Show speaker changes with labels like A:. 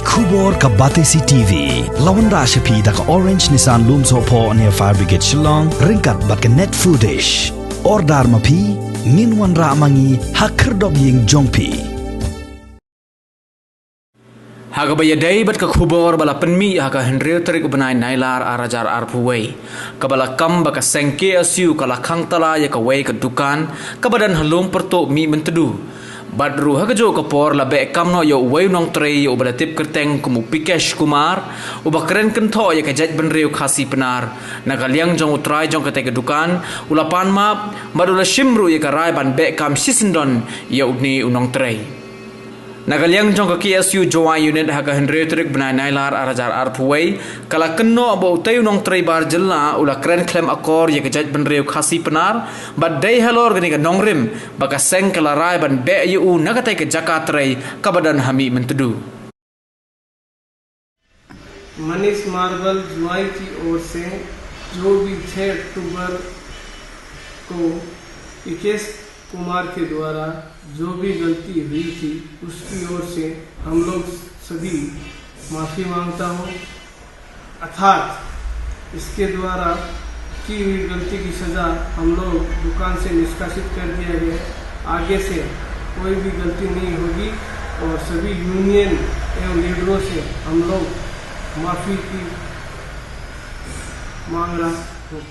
A: Ikubor ka Batesi TV. Lawan Rashapi da ka Orange Nissan Looms Hopo near Fire Brigade Shillong. Ringkat bat ka net footage. Ordar mapi. Minwan Ramangi hakerdog ying jongpi.
B: Haga baya day bat ka khubor bala penmi haga Henry Terik ubenai nailar arajar arpuway. Kabala kam baka sengke asiu kala khang tala ya ka way ka dukan kabadan halung perto mi mentedu. Badru haga jo ka por la be kam no yo way nong trei yo bala tip kerteng kumu Pikesh Kumar uba keren kentho ya ka jaj benreu khasi penar. Nagaliang jong utrai jong ka te ka dukan ulapan map madula shimru ya ka rai ban be kam sisendon ya ugni unong trei. Nagaliang jong ka KSU Joa unit haga Henry Terik benai nailar arajar arpuway kala kenno abo utay unong trei bar jella ula keren klem akor ya kejaj benreu khasi penar bad day halor gani ka nongrim baka seng kala rai ban be yu nagatai ke jakat trei kabadan hami mentedu.
C: Manish marble जुआई की ओर से जो भी 6 अक्टूबर को पिकेश कुमार के द्वारा जो भी गलती हुई थी उसकी ओर से हम लोग सभी माफ़ी मांगता हूँ अर्थात इसके द्वारा की हुई गलती की सज़ा हम लोग दुकान से निष्कासित कर दिया गया। आगे से कोई भी गलती नहीं होगी और सभी यूनियन एवं लीडरों से हम लोग माफ़ी की मांग रहा हूँ।